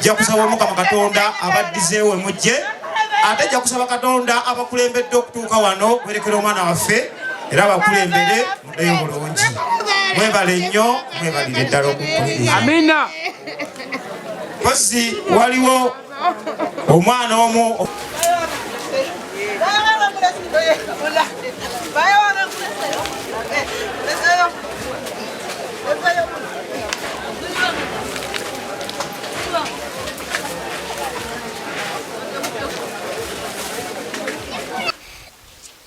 ajja kusaba Mukama Katonda abaddizeewo mujje ate ajja kusaba Katonda abakulembedde okutuuka wano kwerekera omwana waffe era abakulembere muddeyo bulungi mwebale nnyo mwebalire ddala okukulira amina pozi waliwo omwana omu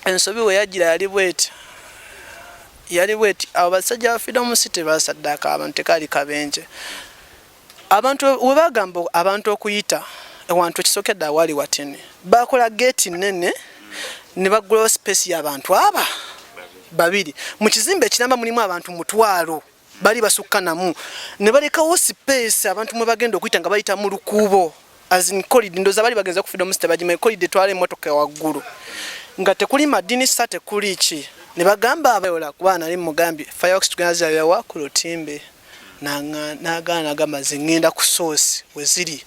ensobi we yajira yali bweti abo basajja ba Freedom City basaddaka abantu tekali kabenje abantu we bagamba abantu okuyita ewantu kisokedde awali watene bakola gate nene ne bagulawo space y'abantu aba babiri mu kizimbe ekiramba mulimu abantu mutwalo bali basukkanamu ne balekawo space abantu mwe bagenda okuyita nga bayita mu lukubo azin corridor ndoza bali bagenza ku Freedom City bajima corridor twale motoka waggulu nga tekuli madini sate kuli ki ne bagamba abayola kubana ali mugambi fireworks tuganza yawa ku lutimbe nagana gamaze ngenda ku source weziri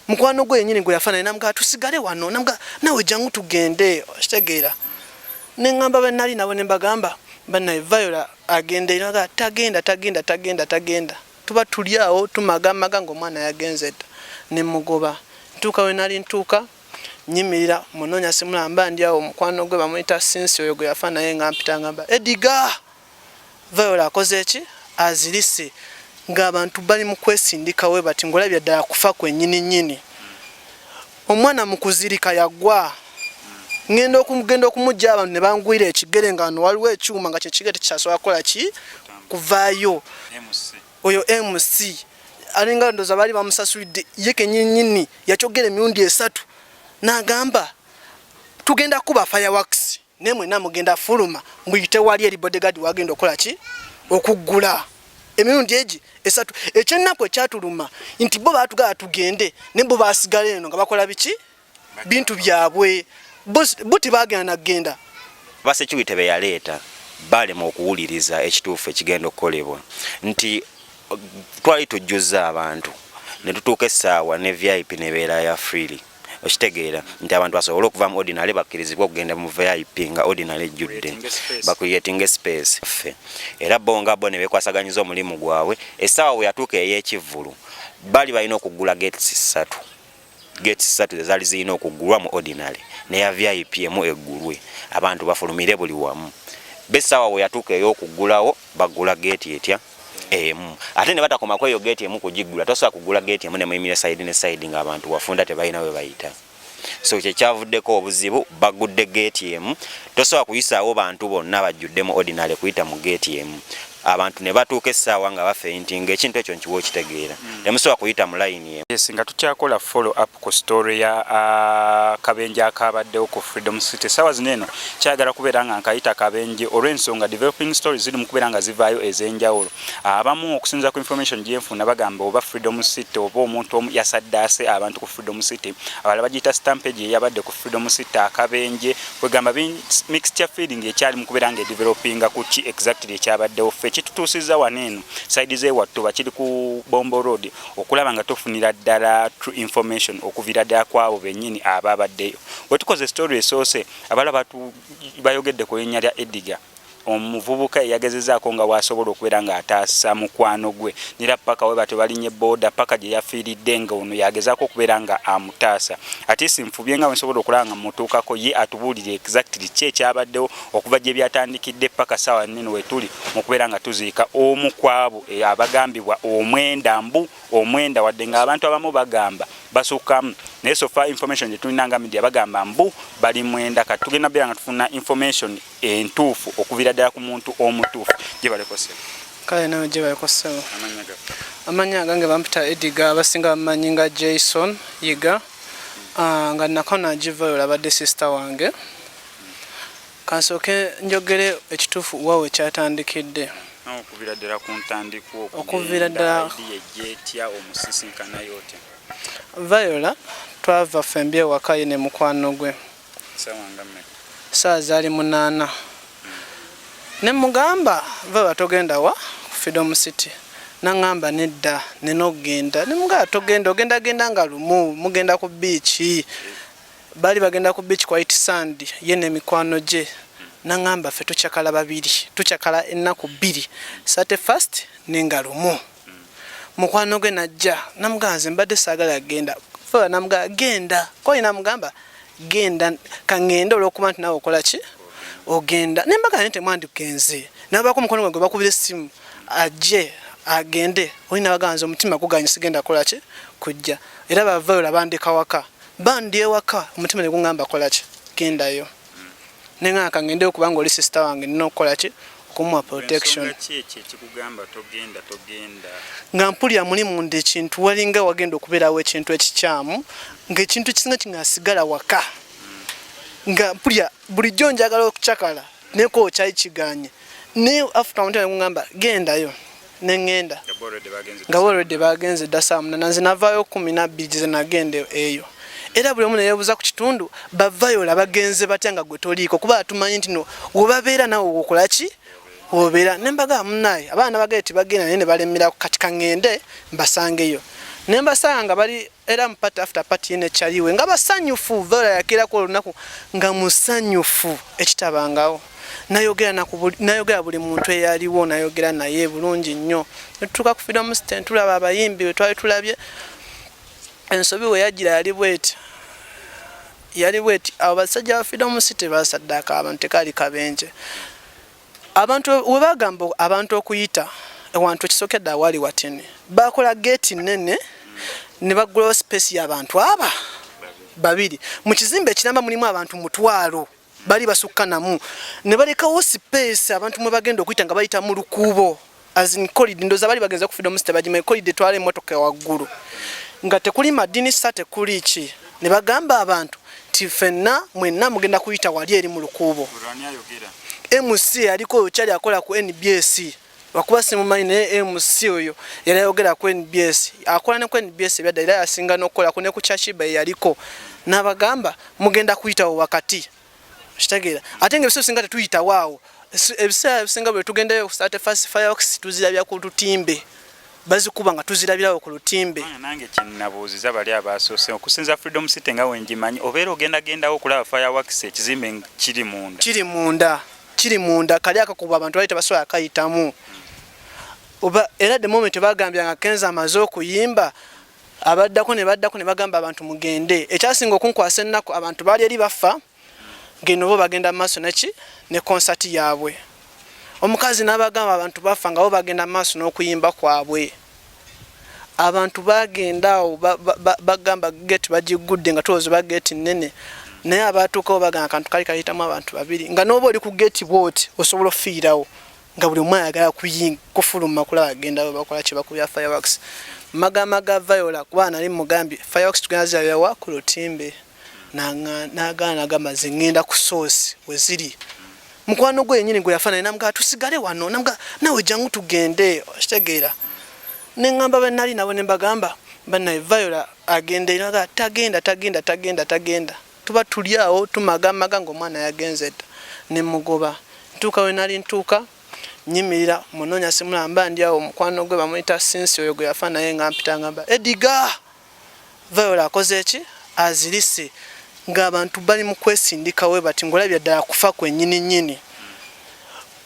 mukwano gwe nyini gwe yafana namga tusigale wano namga nawe jangu tugende oshtegera nengamba banali nabo nembagamba bana Viola agende inaga tagenda tuba tuliawo tumagamaga ngo mwana yagenze ne mugoba ntuka we nali ntuka nyimirira munonya simulamba ndiawo mukwano gwe bamuyita sinsi oyo gwe yafana yenga mpita ngamba Ediga Viola akoze eki azilise ng'abantu bali mu kwesindika we bati ngolabya ddala kufa kwe nyini omwana mukuzirika yagwa ngenda okumujja abantu ne bangwira ekigere nga no waliwo ekyuma nga kyekigere kyasobola kola ki kuvaayo oyo MC alinga ndoza bali bamusasulidde yeke nyini yakyogera emirundi 3 n'agamba tugenda kuba fireworks nemwe namugenda fuluma mbuyite wali eri bodyguard wagenda okola ki okuggula emirundi eji 3 ekyennaku ekyatuluma nti bo baatugala tugende nembo basigala eno nga bakola biki bintu byabwe buti bagenda nagenda base kiwite be yaleeta bale mu okuwuliriza ekituufu ekigenda okukolebwa nti twali tujjuza abantu ne tutuuka essaawa ne VIP nebeera ya freely okitegeera nti abantu basobola okuva mu ordinary bakkirizibwa okugenda mu VIP nga ordinary ejjudde bakuyetinga space era bonga bo ne bekwasaganyiza omulimu gwabwe essaawa we yatuuka ey'ekivvulu bali balina okuggula gates 3 ezaali zirina okuggulwa mu ordinary neya VIP emu eggulwe abantu bafulumire buli wamu bessaawa we yatuuka ey'okuggulawo baggula gate etya emu ate ne batakoma kweyo gate emu kugiggula tosobola kuggula gate emu ne muyimira side ne side nga abantu wafunda tebalina we bayita so kyekyavuddeko obuzibu bagudde gate emu tosobola kuyisaawo bantu bonna bajjudde mu ordinary kuyita mu gate emu abantu ne batuuka essaawa nga bafeintinga ekintu ekyo nkiwa okitegeera temusobola kuyita mu line emu. Yes, nga tukyakola follow up ku story ya kabenje akabaddewo ku Freedom City essaawa zino eno kyagala kubeera nga nkayita kabenje olw'ensonga developing stories ziri mu kubeera nga zivaayo ez'enjawulo abamu okusinza ku information gyenfuna bagamba oba Freedom City oba omuntu omu YASADASSE abantu ku Freedom City abalala bagiyita stampage eyabadde ku Freedom City akabenje kwegamba mixture feeling ekyali mu kubeera nga edevelopinga ku ki exactly ekyabaddewo kitutuusiza waneeno side z'ewattu bakiri ku Bombo Road okulaba nga tufunira ddala true information okuvira ddala kwabo bennyini ababaddeyo we tukoze story esoose abalala bayogedde ku linnya lya Ediga omuvubuka yagezezaako nga wasobola okubeera nga ataasa mukwano gwe nira paka we bate balinye boda paka gye yafiiridde nga ono yagezaako okubeera nga amutaasa ate simfubye nga wensobola okulaba nga mutuukako ye atubuulire exactly ki ekyabaddewo okuva gye byatandikidde paka ssaawa nneno we tuli mu kubeera nga tuziika omu kwabo abagambibwa omwenda wadde nga abantu abamu bagamba basukkamu naye sofa information gye tulinanga media bagamba mbu bali mwenda kati tugenda beera nga tufuna information entuufu okuvira ddala ku muntu omutuufu gye balekoseba kale nawe gye balekoseba amanya gange bampita Ediga abasinga bamanyi nga Jason Yiga nga nakona Viola abadde sister wange kansooke njogere ekituufu wawe kyatandikidde okuvira ddala ku ntandikwa okuvira ddala yejjeetya omusisinkana yote Viola twava fembye wakaye ne mukwano gwe saa zaali 8 ne mugamba Viola togenda wa Freedom City nangamba nedda nenogenda nemuga togenda ogenda nga lumu mugenda ku beach bali bagenda ku beach kwa sand yene mikwano je nangamba fe tuchakala babiri tuchakala ennaku 2 sate first nenga lumu mukwano gwe najja namuganze mbadde sagala agenda fa namuga genda ko ina mugamba genda kangenda olwokuba nti nawe okola ki ogenda nembaga nte mwandi kenze nabako mukono gwe bakubire simu aje agende olina baganze omutima guganye sigenda kola ki kujja era bavaayo labandika waka bandi ewaka omutima ne gungamba kola ki genda yo nenga kangende okubanga oli sister wange nino kola ki kumwa protection kikugamba togenda nga mpulya muli munde ekintu walinga wagenda okubeerawo ekintu ekikyamu ng'ekintu kisinga kingasigala waka nga mpulya bulijjo njagala okucakala neko kyayi kiganye ne after mutane ngamba gendayo nengenda nga already bagenze dasa munana nze navaayo 12 ze nagende eyo era buli omu neyebuuza ku kitundu bavaayo labagenze batya nga gwe toliiko kuba atumanyi nti no webabeera nawe okola ki obera nembaga munaye abaana bageti bagenda nene balemera katika ngende mbasangeyo nembasanga bali era mpata after party ene chaliwe nga basanyufu vola yakira ko lunaku nga musanyufu ekitabangawo nayogera buli muntu eyaliwo nayogera naye bulungi nnyo netuka ku freedom stand tulaba abayimbi twali tulabye ensobi we yagira yali bweti abasajja ba freedom city basaddaka abantu tekali kabenje abantu webagamba abantu okuyita ewantu kisokedde awali watene bakola gate nene ne bagula space y'abantu aba babiri mu kizimbe ekiramba mulimu abantu mutwalo bali basukkanamu ne balekawo space abantu mwe bagenda okuyita nga bayita mu lukubo azin corridor ndoza bali bagenza ku freedom city bajima corridor twale motoka waggulu nga tekuli madini sate kuli ki ne bagamba abantu tifenna mwenna mugenda kuyita wali eri mu lukubo MC aliko chali akola ku NBS wakuba simu mine ne MC oyo yali ayogera ku NBS akola ne ku NBS byadda era yasinga nokola ku ne ku Chachiba yaliko nabagamba mugenda kuyita wakati kitagira ate nge bisinga tetuyita waawo ebisinga bwe tugendeyo start first fireworks tuzirabya ku lutimbe bazikuba nga tuzirabirawo ku lutimbe nange kinnabuuziza bali abasoose okusinza freedom city nga wenjimanyi obeera ogendagendawo okulaba fireworks ekizimbe kiri munda kali akakuba abantu bali tebasobola akayitamu oba era the moment bagambya nga Kenza amaze okuyimba abaddako ne bagamba abantu mugende ekyasinga okunkwasa ennaku abantu bali eri bafa ngeno bo bagenda maaso ne concert yaabwe omukazi n'abagamba abantu bafa nga bo bagenda maaso n'okuyimba kwabwe abantu bagendawo bagamba gate bagigudde nga tuwoze ba gate nene naye abatuukawo bagamba kantu kali kayitamu abantu babiri nga n'oba oli ku gate bwoti osobola ofiirawo nga buli omu ayagala kufuluma kulaba agenda bakola kye bakubya fireworks magama ga Viola kuba nali mugambi fireworks tugenda zirabiwa ku lutimbe nagana gamaze ngenda ku source weziri mukwano gwe nyini gwe yafana namga tusigale wano namga nawe jangu tugende kitegeera nengamba banali nabo nembagamba bana Viola agende naga tagenda tuba tuliawo tumagamaga ngo mwana yagenze ne mugoba ntuka we nali ntuka nyimirira munonya simulamba ndiawo mukwano gwe bamuyita sinsi oyo gwe yafana yenga mpita ngamba Ediga Viola akoze eki azilise ng'abantu bali mu kwesindika we bati ngolabya ddala kufa kwennyini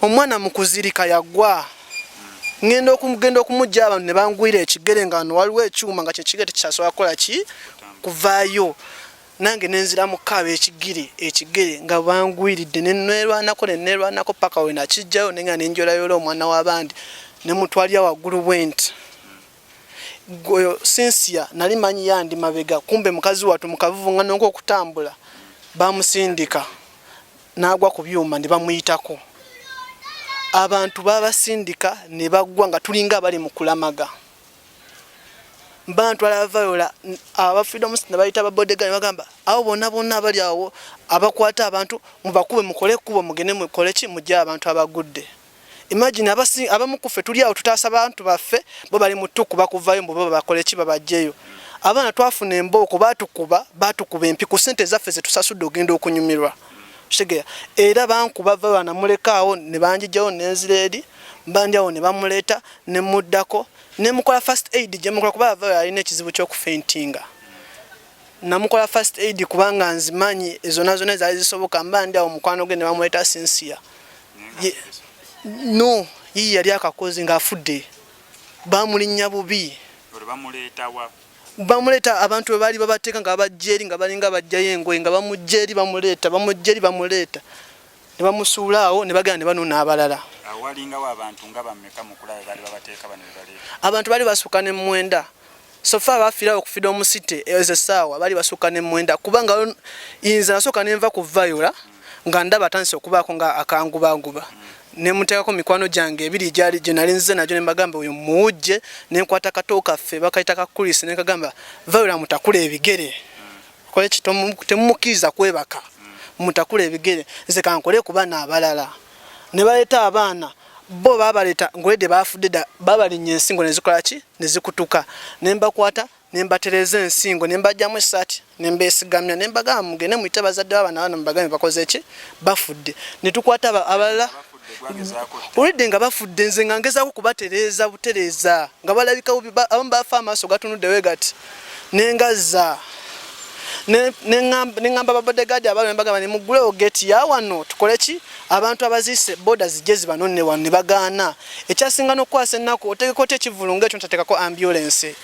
omwana mukuzirika yagwa ngenda okumujja abantu ne bangwira ekigere nga wano waliwo ekyuma nga kyekigere tekyasobola kukola ki kuvaayo nange nenzira mukaba ekigere nga bangwiridde nennerwanako paka we nakijjayo nenga nenjolayola omwana w'abandi ne mutwalya waggulu bwenti goyo Sinsia nali manyi yandi mabega kumbe mukazi watu mukavuvu ngano okutambula bamusindika nagwa ku byuma ne bamuyitako abantu babasindika ne bagwa nga tulinga bali mukulamaga bantu ala Viola aba freedom ne bayita babodega bagamba abo bonna bali awo abakwata abantu mubakube mukole kubo mugene mukole ki mujja abantu abagudde. Imagine abamukufe tuli awo tutasa abantu baffe bo bali mutuku bakuvayo mbo bakole ki babajjeyo abana twafuna emboko batukuba empi ku sente zaffe ze tusasudde ogenda okunyumirwa kitegeera era bankuba bana mulekaawo ne banjijjawo nenziredi mbandyawo ne bamuleta ne muddako nemukola first aid gye mukola kuba avayo alina ekizibu ky'okufentinga namukola first aid kubanga nzimanyi zonna ezaali zisoboka mba ndi awo mukwano gwe ne bamuleeta Sinsia no yiyi yali akakozi ng'afudde bamulinnya bubi bamuleeta abantu bwe baali babateeka nga babajja eri nga balinga bajjayo engoye nga bamujja eri bamuleeta ne bamusuula awo ne bagenda ne banona abalala abantu bali basukka ne mwenda sofa abafiirawo ku Freedom City ezo essaawa bali basukka ne mwenda kubanga inza nasooka nenva ku Viola nga ndaba atandise okubaako nga akangubanguba ne muteekako mikwano gyange ebiri gyali gye nali nze najo ne mbagamba oyo muwujje ne nkwata kato kaffe bakayita ka kulisi ne kagamba Viola mutakula ebigere kole temumukkiriza kwebaka mutakula ebigere nze kankole ku baana abalala ne baleeta abaana bo babaleta ngwede bafudde babalinnya ensingo nezikola ki nezikutuka nembakwata nembatereza ensingo nembajjamu essati nembesigamya nembagamba mugende muite bazadde babana bana mbagambe bakoze ki bafudde netukwata abalala ulidde nga bafudde nze nga ngezaako kubatereza butereza nga balabika abamu bafa amaaso gatunuddewe gati nengaza nengamba babodegaadi abalala mbagamba nemuggulewo geti yawano tukole ki abantu abazise boda zijje zibanonne wano ne bagaana ekyasinga n'okukwasa ennaku otegeko te ekivulu ng'ekyo ntateekako ambulance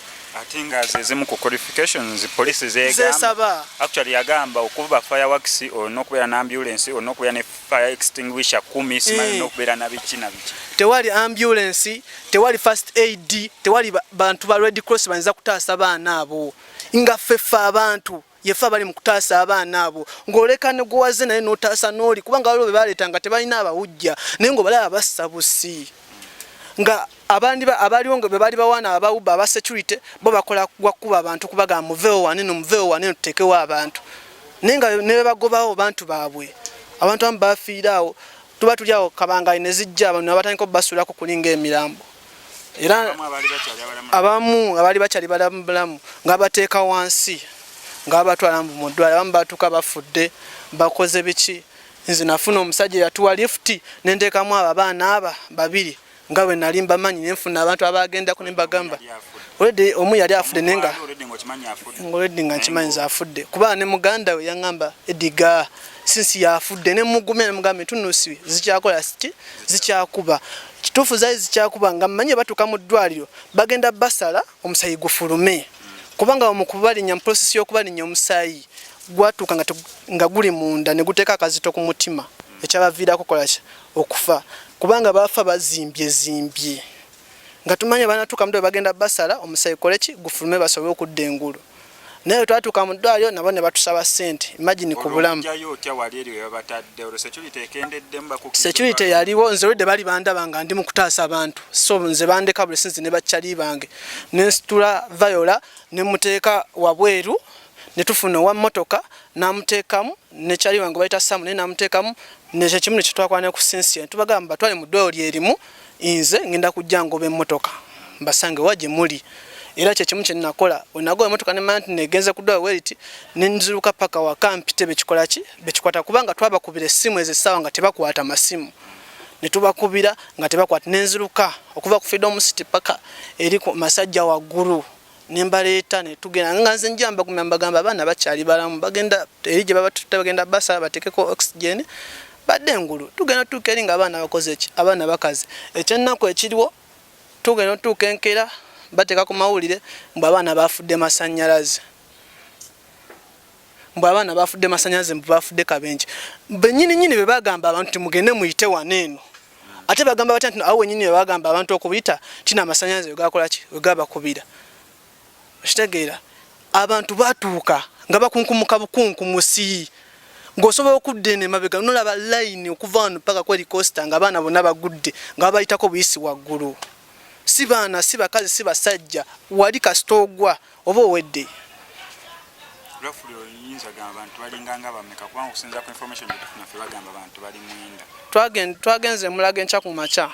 ate nga zezimu ku qualifications police zegamba actually yagamba okuba fireworks olina okubeera na ambulance olina okubeera ne fire extinguisher 10 simanyi n'okubeera na biki na biki tewali ambulance tewali first aid tewali bantu ba Red Cross banza kutaasa baana abo nga ffeffe abantu yefa bali mukutaasa abaana abo ngoleka ne gwaze naye notaasa noli kubanga waliwo bebaleetanga tebalina abawujja naye ngo balaba bassabusi nga abaliwo nga bebali bawaana abawuba aba security bo bakola gwakuba abantu kubaga muveewo waneno tuteekewo abantu naye nga ne bagobawo bantu baabwe abantu abamu bafiiraawo tuba tuli awo kabanga ne zijja abantu abatandika obbasuulako kulinga emirambo era abamu abali bakyali balamu nga bateeka wansi nga batwala mu ddwaliro abamu batuuka bafudde bakoze biki nze nafuna omusajja yatuwa lifuti nenteekamu abo abaana aba babiri nga bwe nali mbamanyi nenfuna abantu abagendako ne mbagamba olwedde omu yali afudde nenga ngolwedde nga nkimanyi nze afudde kuba ne muganda we yaŋŋamba ediga sinsi yafudde ne mugumya ne mugamba tunusi zikyakola siti zikyakuba kituufu zaali zikyakuba nga mmanyi batuuka mu ddwaliro bagenda basala omusayi gufulume kubanga omukubalinya process y'okubalinya omusaayi gwatuuka nga guli munda ne guteeka akazito ku mutima ekyabaviirako kola okufa kubanga bafa bazimbye nga tumanya banatuuka mudo bagenda basala omusaayi koleki gufulume basobole okudda engulu naye twatuuka mu ddwaliro nabo ne batusaba ssente imagine ku bulamu security yaliwo nze wedde bali bandaba nga ndi mu kutaasa abantu so nze bandeka buli sinzi ne bakyali bange nensitula Viola ne muteeka wabweru ne tufuna owa mmotoka namuteekamu ne kyali wange bayita Samu ne namuteekamu nekyo kimu ne kitwakwana ku Sinsia tubagamba batwale mu ddwaliro lyerimu nze ngenda kujja ngoba emmotoka mbasange wagye muli era kye kimu kye nakola wenagoba emmotoka ne manti negenze ku ddwaliro weriti ne nziruka paka waka mpite bekikola ki bekikwata kubanga twabakubira essimu ezo essaawa nga tebakwata masimu ne tubakubira nga tebakwata nenziruka okuva ku Freedom City paka eri ku masajja waggulu nembaleeta ne tugenda nga nze njamba kumyambagamba abaana bakyali balamu bagenda eri gye bagenda basa batekeko oxygen badde engulu tugenda tuuka eri nga abaana bakoze eki abaana bakaze ekyennaku ekiriwo tugenda tuuka enkera bateeka ku mawulire mbu abaana bafudde masannyalaze mbu bafudde kabenje bennyini be bagamba abantu timugende muyite waneeno ate bagamba batya nti awo wennyini be bagamba abantu okubiyita tina amasannyalaze wegakola ki wegabakubira kitegeera abantu batuuka nga bakunkumuka bukunkumusi ng'osobola okudda eno emabega nolaba layini okuva wano paka ku helicopter nga abaana bonna bagudde nga babayitako buyisi waggulu si baana si bakazi si basajja wali kasita ogwa oba owedde twagenze mulaga enkya ku makya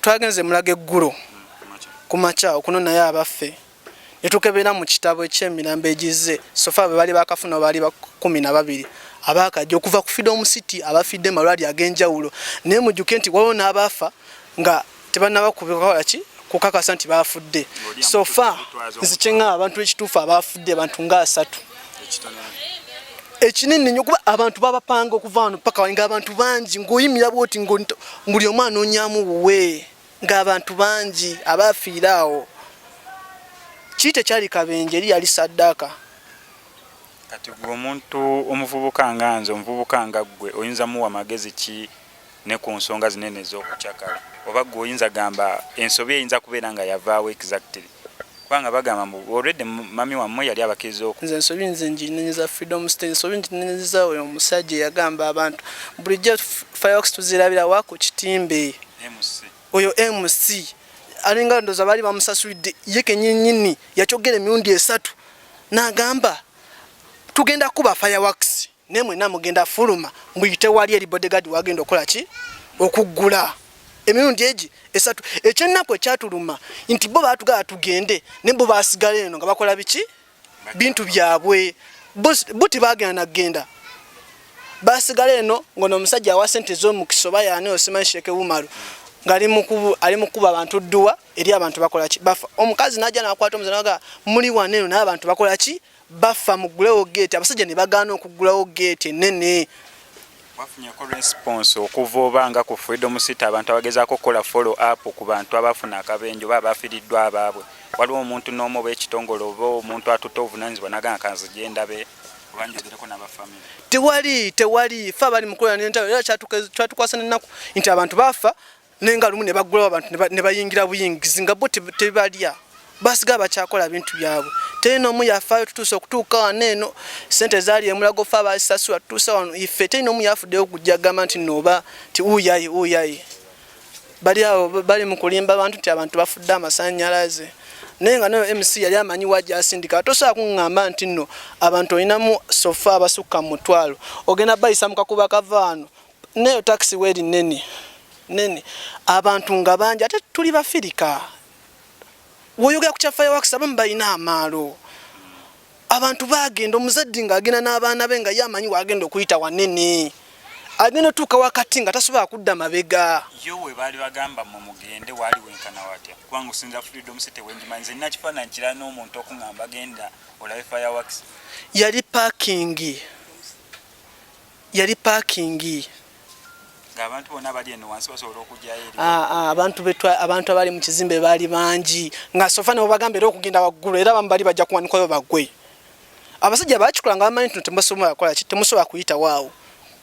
twagenze mulaga eggulo ku makya okunonayo abaffe ne tukebera mu kitabo eky'emirambo egize sofa be bali bakafuna bali 12 abakajja okuva ku Freedom City abafidde malwali ag'enjawulo naye mujjuke nti waliwo n'abafa nga tebannaba kubikola ki kukakasa nti bafudde so far nzikyenga abantu ekituufu abafudde abantu nga 3 ekinene nnyo kuba abantu babapanga okuva wano paka nga abantu bangi ng'oyimira bwoti buli omu anoonyaamu buwe ng'abantu bangi abafiiraawo kiite kyali kabenje eri yali saddaaka kati gwe omuntu omuvubuka nga nze omuvubuka nga ggwe oyinza muwa magezi ki ne ku nsonga zinene ez'okukyakala oba gwe oyinza gamba ensobi eyinza kubeera nga yavaawo exactly kubanga bagamba mbu already mami wammwe yali abakkiriza nze ensobi nze nginenyeza freedom state ensobi nginenyeza oyo omusajja yagamba abantu bulijjo fireworks tuzirabira wako kitimbe oyo MC alinga ndoza bali bamusasulidde ye kenyinnyini yakyogera emirundi 3 n'agamba tugenda kuba fireworks nemwe namugenda fuluma mbuyite wali eri bodyguard wagenda okola ki okuggula emirundi egi 3 ekyennaku ekyatuluma nti bo baatugala tugende ne bo baasigala eno nga bakola biki bintu byabwe buti bagenda nagenda basigala eno ngono omusajja awa sente z'omukisoba yaani Osman Sheikh Umaru ngali mukuba abantu dduwa eri abantu bakola ki bafa omukazi najja nakwata omuzanaga muli waneno n'abantu bakola ki bafa mugulewo gate abasajja ne bagaana okugulawo gate enene wafunyeko response okuva obanga ku freedom city abantu abagezaako okukola follow up ku bantu abafuna akabenjo baba bafiiriddwa abaabwe waliwo omuntu n'omu oba ekitongole oba omuntu atutte obuvunaanyizibwa nagamba kanzigenda be obanjogereko n'abafamily tewali fa bali mukola n'entalo era kyatukwasa n'ennaku nti abantu bafa nenga lumu ne baggulawo abantu ne bayingira buyingizi nga bo tebalya basiga bakyakola bintu byabwe teno omu yafaayo tutuuse okutuuka wano eno sente zaali emulago fa basasula tutuusa wano ife teno omu yafuddeyo okujja gamba nti nooba ti uyayi bali awo bali mu kulimba abantu nti abantu bafudde amasannyalaze naye nga nayo MC yali amanyi wajja asindika tosobola kuŋŋamba nti nno abantu olinamu sofa abasukka mu 12 ogenda bayisa mu kakuba kava wano neyo taxi weeri nene abantu nga bangi ate tuli bafirika woyogera ku kya fireworks abamu balina amaalo abantu bagenda omuzadde nga agenda n'abaana be nga yamanyi wagenda okuyita wanene agenda otuuka wakati nga tasobola kudda mabega yowe baali bagamba mu mugende waali wenkana watya kubanga osinza freedom city wenjimanyi nze nnakifaananyi kira n'omuntu okuŋŋamba genda olabe fireworks yali parking abantu bonna bali eno wansi basobola okujjayo abantu abali mu kizimbe baali bangi nga sofa ne bagambira okugenda waggulu era bamu bali bajja kuwanikayo bagwe abasajja bakikola nga bamanyi nti temusobola kukola ki temusobola kuyita waawo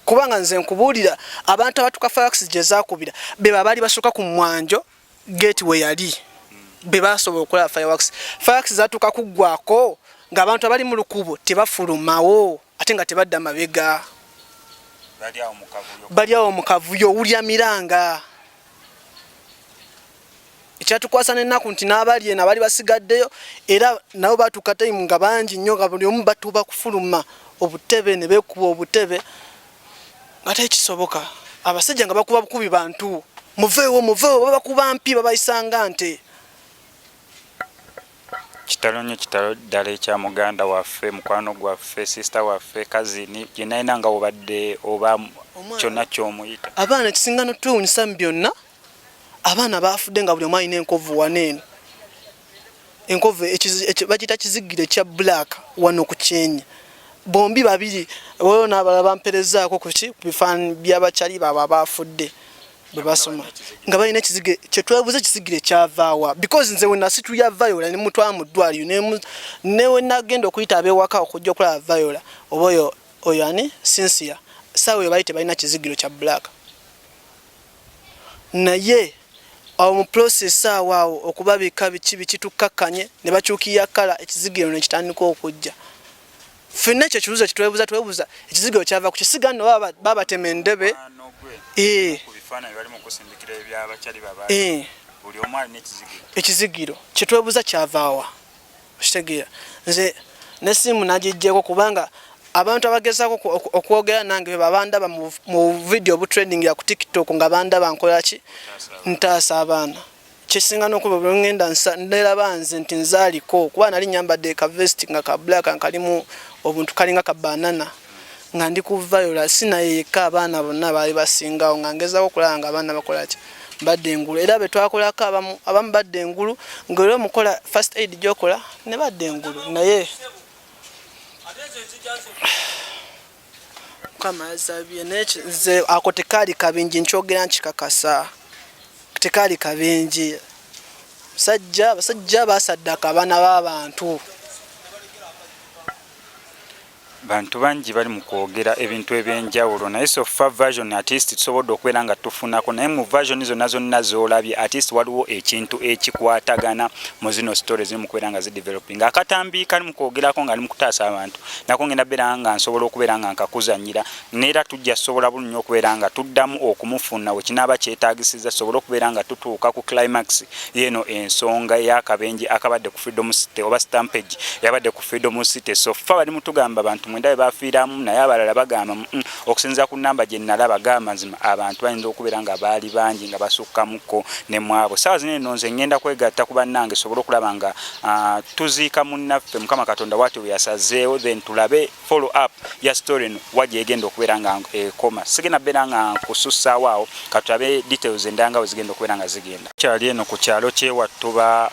kubanga nze nkubuulira abantu abatuka fireworks gye zaakubira be baali basooka ku mwanjo gate we yali be basobola okukola fireworks zatuuka kuggwako ng'abantu abali mu lukubo tebafulumawo ate nga tebadda mabega bali awo mu kavuyo owulya miranga ekyatukwasa n'ennaku nti n'abali eno abali basigaddeyo era nabo baatuuka time nga bangi nnyo nga buli omu batuuba kufuluma obutebe ne beekuba obutebe nga tekisoboka abasajja nga bakuba bukubi bantu muveewo babakuba mpi babayisanga nte kitalo nnyo kitalo ddala ekya muganda waffe mukwano gwaffe sisita waffe kazini gye nalina nga obadde oba kyonna ky'omuyita abaana ekisinga n'otwewuunyisa mu byonna abaana baafudde nga buli omu alina enkovu waneeno enkovu bagiyita kizigiro ekya black wano ku kyenyi bombi babiri waliwo n'abalala bamperezaako ku bifaananyi by'abakyali baabwe abaafudde bwe basoma nga balina ekizige kyetwebuuza ekizigiro kyavaawa because nze wenasi tulya Viola ne mutwala mu ddwaliro ne wenagenda okuyita ab'ewaka okujja okulaba Viola oba oyo ani Cynthia saawa eyo bayite balina kizigiro kya black naye awo mu process awo okubabika biki tukkakkanye ne bakyukirya kala ekizigiro ne kitandika okujja ffenna ekyo kibuuzo kitwebuuza ekizigiro kyava ku kisiga nno babatema endebe ekizigiro kyetwebuuza kyavaawa okitegeera nze nesimu nagijjeko kubanga abantu abagezaako okwogera nange babandaba mu video butrending ya ku TikTok nga bandaba nkolaki ntaasa abaana kyesinga n'okuba bwe ngenda nderaba nze nti nzaaliko kuba nali nyambadde ka vest nga ka black nkalimu obuntu kalinga ka banana nga ndi ku Viola sinayeka abaana bonna baali basingawo nga ngezaako okulaba nga abaana bakola ki badde engulu era betwakolako abamu badde engulu ng'era omukola first aid gyokola ne badde engulu naye kamazabye nze ako tekaali kabingi nkyogera nkikakasa tekaali kabingi basajja basaddaka abaana b'abantu bantu bangi bali mu kwogera ebintu ebyenjawulo naye sofa version artist tusobodde okubeera nga tufunako naye mu version zonna zoolabye artist waliwo ekintu ekikwatagana mu zino story ziri mu kubeera nga zideveloping akatambi kali mu kwogerako nga ali mu kutaasa abantu nako ngenda beera nga nsobola okubeera nga nkakuzanyira neera tujja sobola bulungi okubeera nga tuddamu okumufuna wekinaaba kyetaagisiza sobola okubeera nga tutuuka ku climax yeno ensonga ey'akabenje akabadde ku Freedom City oba stampage yabadde ku Freedom City sofa bali mutugamba abantu mwenda bafiiramu naye abalala bagamba okusinza ku namba gye nalaba gamba nzima abantu bayinza okubeera nga baali bangi nga basukkamuko ne mwabo saawa zino eno nze ngenda kwegatta ku bannange sobola okulaba nga tuziika munnaffe Mukama Katonda wati we yasazeewo then tulabe follow up ya story eno wajja egenda okubeera nga ekoma sigenda beera nga nkusussaawo awo katulabe details endanga we zigenda okubeera nga zigenda kyali eno ku kyalo kyewattuba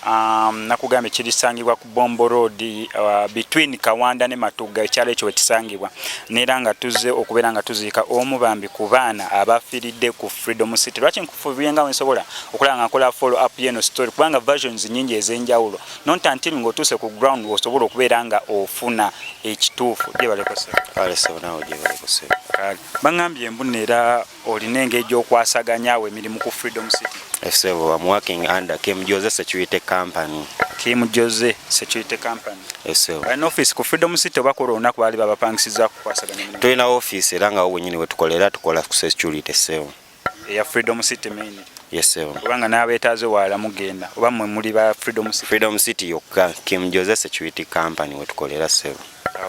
nakugambye kirisangibwa ku Bombo Road between Kawanda ne Matuga ekyalo ekyo wetisangibwa neera nga tuzze okubeera nga tuziika omu bambi ku baana abafiiridde ku Freedom City lwaki nkufubye nga wensobola okulaba nga nkola follow up yeno story kubanga versions nyingi ez'enjawulo not until ng'otuuse ku ground osobola okubeera nga ofuna ekituufu gye balekose bangambye embuno era olina engeri gy'okwasaganyaawo emirimu ku Freedom City. I'm working under Kim Jose Security Company. Kim Jose Security Company. An office ku Freedom City bakora olunaku baali babapangisiza kukwasaganya emirimu. Tulina office era nga wenyini wetukolera tukola ku security sewo. Ya Freedom City main. Yes sir. Kubanga n'abeetaaze wala mugenda oba mmwe muli ba Freedom City. Freedom City yokka Kim Jose Security Company wetukolera sewo.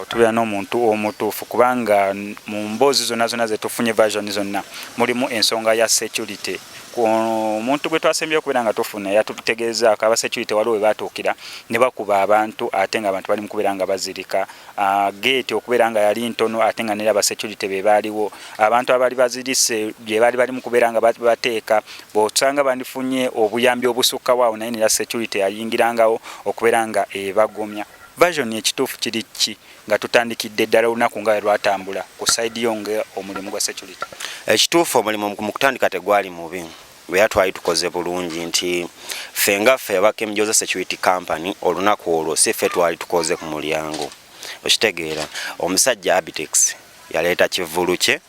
Tubeera n'omuntu omutuufu kubanga mu mboozi zonna ze tufunye version zonna mulimu ensonga ya security. Omuntu gwe twasembye okubeera nga tufuna yatutegeeza aba security waliwo we baatuukira ne bakuba abantu ate nga abantu bali mu kubeera nga bazirika gate okubeera nga yali ntono ate nga nera aba security be baaliwo abantu abali bazirise bye bali mu kubeera nga bateeka bw'osanga bandifunye obuyambi obusukka waawo naye nera security yayingirangawo okubeera nga ebagomya. Version ekituufu kiri ki nga tutandikidde ddala olunaku nga lwatambula ku side yonge omulimu gwa security? Ekituufu omulimu mu kutandika tegwali mubi bwe twali tukoze bulungi nti ffe aba Kim Jose Security Company olunaku olwo si ffe twali tukoze ku mulyango okitegeera omusajja Abitex yaleeta kivulu kye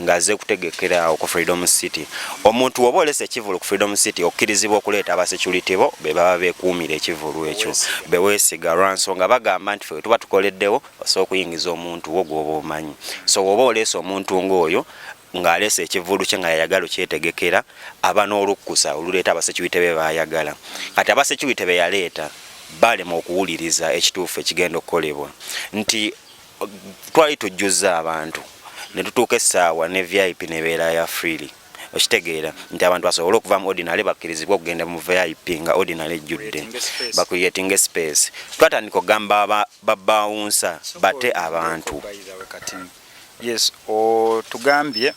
ngaze kutegekera awo ku Freedom City omuntu woba olese ekivulu ku Freedom City okkirizibwa okuleeta aba security bo be baba beekuumira ekivulu ekyo beweesiga lwansonga bagamba nti ffe tuba tukoleddewo osobola okuyingiza omuntu wo gw'oba omanyi so woba oleese omuntu ng'oyo ng'aleese ekivulu kye nga yayagala okyetegekera aba n'olukkusa oluleeta aba security be baayagala kati aba security be yaleeta balema okuwuliriza ekituufu ekigenda okukolebwa nti twali tujjuza abantu ne tutuuka essaawa ne VIP nebeera ya freely okitegeera nti abantu basobola okuva mu ordinary bakkirizibwa okugenda mu VIP nga ordinary ejjudde bakuyietinga space twatandika okugamba babawunsa bate abantu. Yes, tugambye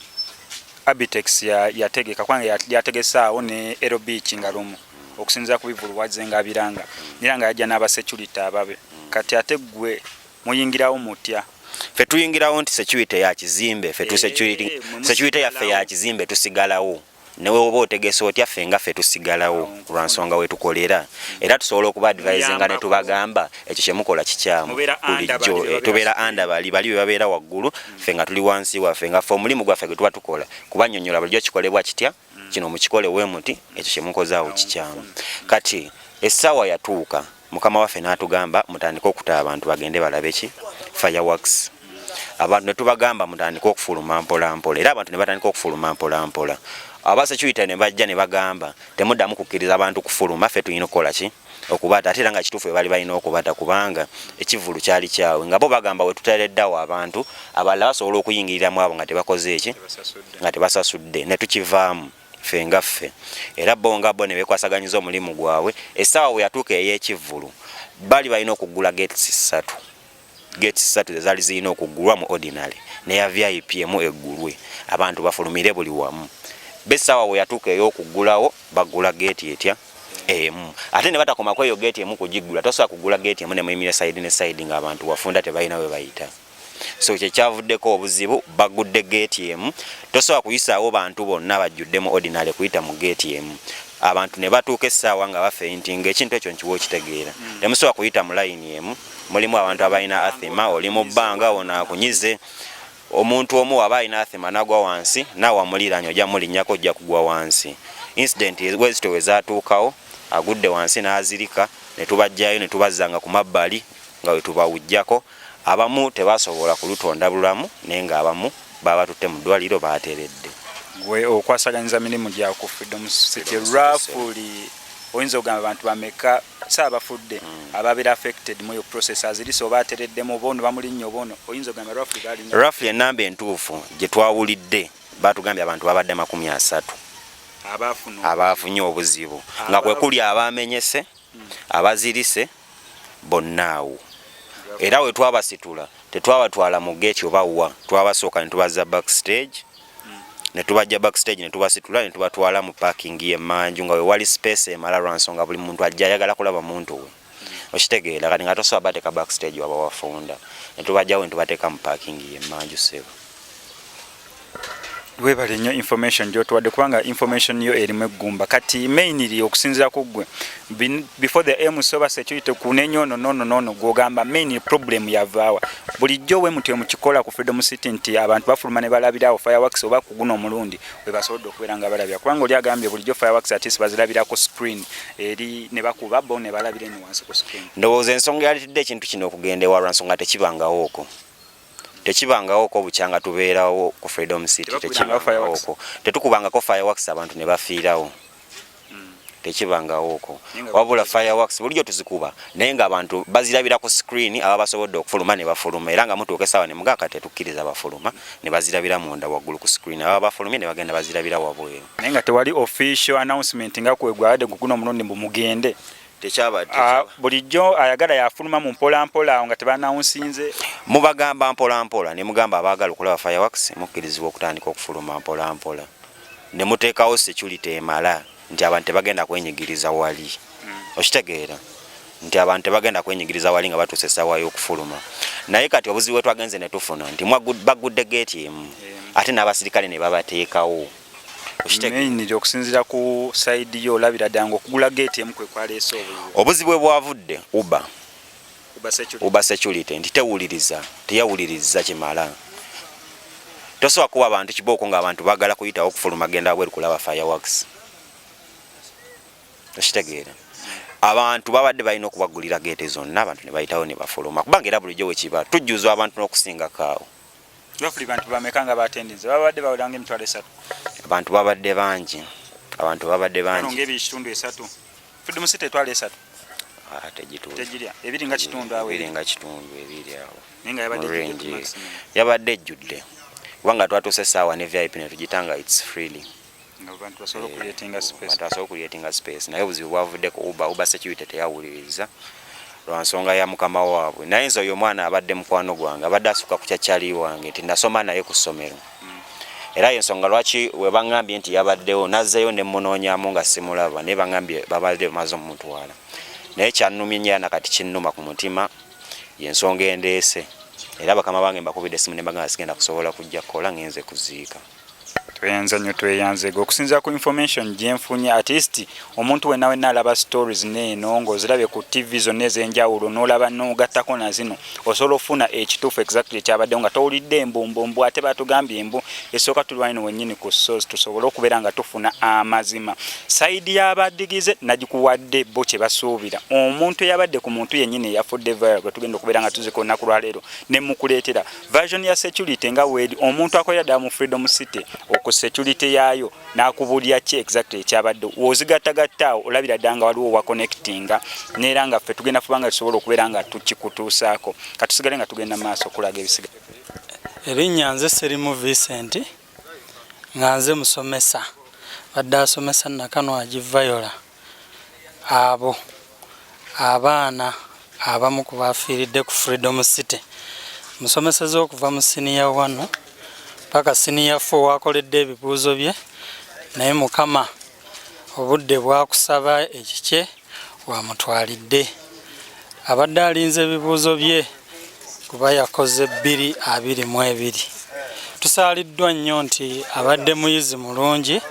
Abitex yategeka kwanga yategesaawo ne Ero Beach nga lumu okusinza ku bivulu wazenga biranga niranga yajja n'aba security ababe kati ate gwe muyingirawo mutya? Ffe tuyingirawo nti security ya kizimbe ffe tu security yaffe ya kizimbe tusigalawo newe oba otegese otya ffe nga ffe tusigalawo lwansonga we tukolera era tusobola okuba advisinga ne tubagamba ekyo kye mukola kikyamu bulijjo tubeera anda bali be babeera waggulu ffe nga tuli wansi waffe nga ffe omulimu gwaffe gwe tuba tukola kubanyonnyola bulijjo kikolebwa kitya kino mukikole we muti ekyo kye mukozaawo kikyamu kati essaawa yatuuka mukama waffe n'atugamba mutandike okuta abantu bagende balabe ki fireworks abantu ne tubagamba mutandike okufuluma mpolampola era abantu ne batandika okufuluma mpolampola aba security ne bajja ne bagamba temuddamu kukkiriza abantu kufuluma ffe tulina okukola ki okubata ate era nga kituufu bali balina okubata kubanga ekivulu kyali kyawe nga bo bagamba we tuteereddawo abantu abalala basobola okuyingiriramu abo nga tebakoze eki nga tebasasudde ne tukivaamu ffe nga ffe era bo nga bo ne beekwasaganyiza omulimu gwabwe essaawa we yatuuka ey'ekivulu bali balina okuggula gates 3 zezaali zirina okuggulwa mu ordinary neya VIP emu eggulwe abantu bafulumire buli wamu besawa we yatuka ey'okuggulawo bagula geeti etya emu ate ne batakomako eyo geeti emu kugigula tosobola kugula geeti emu ne muyimira side ne side ng'abantu wafunda tebalina we bayita so kyekyavuddeko obuzibu bagudde geeti emu tosobola kuyisaawo bantu bonna bajjuddemu ordinary kuyita mu geeti emu abantu ne batuuka essaawa nga bafeintinga ekintu ekyo nkiwa okitegeera temusobola kuyita mu layini emu mulimu abantu abalina athima oli mu bbanga ono akunyize omuntu omu aba alina athima nagwa wansi naawe amuliraanye ojja mulinnyako ojja kugwa wansi incident wezito we zaatuukawo agudde wansi n'azirika ne tubajjayo ne tubazzanga ku mabbali nga we tubawujjako abamu tebasobola kulutonda bulamu naye ng'abamu baba tutte mu ddwaliro baateredde gwe okwasaganyiza mirimu gya ku Freedom City roughly oyinza okugamba abantu bameka saabafudde ababeera affected mu yo processors eri so baatereddemu bono bamulinnyo bono oyinza okugamba roughly enamba entuufu gye twawulidde baatugambye abantu babadde 30 abaafunye obuzibu nga kwe kuli abamenyese abazirise bonnaawo era we twabasitula tetwabatwala mu geeti obawa twabasooka ne tubazza backstage ne tubajja backstage ne tubasitula ne tubatwala mu parking y'emmanju nga we wali space emala lwansonga buli muntu ajja ayagala kulaba muntu we okitegeera kati nga tosobola bateeka backstage waba wafunda ne tubajjawo ne tubateeka mu parking y'emmanju sebo webale nnyo information gyotuwadde kubanga information yo erimu eggumba kati mainly okusinzira ku ggwe before the MC oba security kunenyo nono gwogamba main problem yavaawa bulijjo we muti mukikola ku Freedom City nti abantu bafuluma ne balabirawo fireworks oba kuguno omulundi we basobodde okubeera nga balabira kubanga oli agambye bulijjo fireworks ati bazirabira ku screen eri ne bakuba bo ne balabira eno wansi ku screen ndowooza ensonga yalitidde ekintu kino okugenda ewarwa nsonga tekibangawooko tekibangawooko bukyanga tubeerawo ku Freedom City tekibangawooko tetukubangako fireworks abantu ne bafiirawo tekibangawooko wabula fireworks bulijjo tuzikuba naye ng'abantu bazirabira ku screen aba basobodde okufuluma ne bafuluma era nga mutuuka essaawa ne mugaka tetukkiriza bafuluma ne bazirabira munda waggulu ku screen aba bafulumye ne bagenda bazirabira wabweru naye nga tewali official announcement nga kwegwadde guguno omulundi mbumugende tekyabadde bulijjo ayagala yafuluma mu mpolampola nga tebanawunsinze mubagamba mpolampola ne mugamba abaagala okulaba fireworks mukkirizibwa okutandika okufuluma mpolampola ne muteekawo security emala nti abantu tebagenda kwenyigiriza wali okitegeera nti abantu tebagenda kwenyigiriza wali nga batuuse essaawa y'okufuluma naye kati obuzibu bwe twagenze ne tufuna nti bagudde geeti emu ate n'abasirikale ne babateekawo mainly okusinzira ku side yo olabira ddanga okugula geeti emu kwe kwaleese obuzibu bwe bwavudde uba security nti teyawuliriza kimala tosobola kuwa abantu kibooko ng'abantu bagala kuyitawo okufuluma genda bweru kulaba fireworks okitegeera abantu babadde balina okubagulira geeti zonna abantu ne bayitawo ne bafuluma kubanga era bulijjo wekiba tujjuza abantu n'okusingakaawo roughly bantu bameka nga batendinze babadde bawulanga emitwalo 3 abantu babadde bangi ngebikitundu 3 Freedom City etwala 3 tegirya ebiri nga kitundu awo ebiri awo yabadde ejjudde kubanga twatuuse essaawa ne VIP ne tugitanga its freely abantu basobola okuleetinga space naye obuzibu bwavuddeko uba security teyawuliriza lwansonga ya mukama waabwe naye nze oyo omwana abadde mukwano gwange abadde asuka ku kyakyali wange nti nasoma naye ku ssomero era ensonga lwaki we baŋŋambye nti yabaddewo nazzeyo ne munoonyamu nga simulaba naye baŋŋambye babadde bamaze omutwala naye kyannumye nnyo nakati kinnuma ku mutima yensonga endeese era bakama bange mbakubidde essimu ne bagamba sigenda kusobola kujja kukola ngenze kuziika tweyanzego okusinzira ku information gyenfunye at least omuntu wenna alaba stories neeno ng'ozirabye ku TV zonna ez'enjawulo n'olaba n'ogattako na zino osobola ofuna ekituufu exactly kyabaddewo nga towulidde embumbumbu ate batugambye embu esooka tuli wano wennyini ku source tusobole okubeera nga tufuna amazima sayidi y'abaddigize nagikuwadde bo kye basuubira omuntu eyabadde ku muntu yennyini eyafudde viral gwe tugenda okubeera nga tuzika olunaku lwaleero ne mukuleetera version ya security nga weeri omuntu akolera ddala mu Freedom City ku security yayo nakubulya ki exactly ekyabadde wozigattagattaawo olabira ddanga waliwo wa connectinga neera nga ffe tugenda kubanga tusobola okubeera nga tukikutuusaako katusigale nga tugenda maaso okulaga ebisiga erinnya nze Serimu Vincent nga nze musomesa badde asomesa nakano agivayola abo abaana abamu ku bafiiridde ku Freedom City musomeseza okuva mu siniya 1 paka siniya 4 wakoledde ebibuuzo bye naye Mukama obudde bwakusaba ekikye wamutwalidde. Abadde alinze ebibuuzo bye kuba yakoze 2-22. Tusaaliddwa nnyo nti abadde muyizi mulungi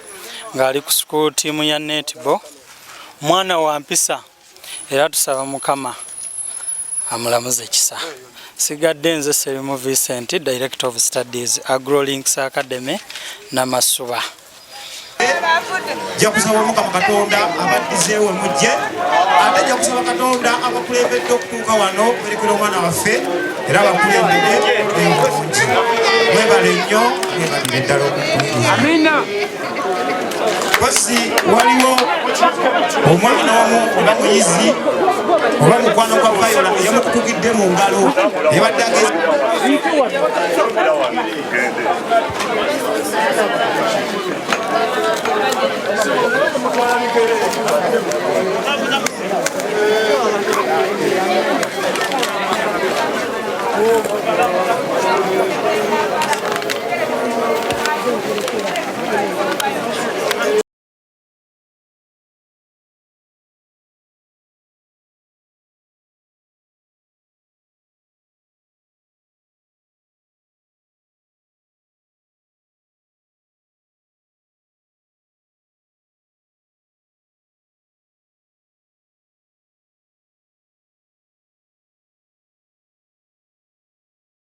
ng'ali ku school tiimu ya netball, mwana wa mpisa, era tusaba Mukama amulamuze ekisa. Sigadde nze Serimu Vincent, Director of Studies, AgroLinks Academy, Namasuba. Jja kusaba Mukama Katonda abaddizeewo mujje, ate jja kusaba Katonda abakulembedde okutuuka wano okuberekera omwana waffe era abakulembedde obulungi. Mwebale nnyo, mwebalire ddala okukkiriza. Amina. Basi waliwo omwana wamu oba muyizi oba mukwano gwa Viola eyamukutugidde mu ngalo ebadde agezi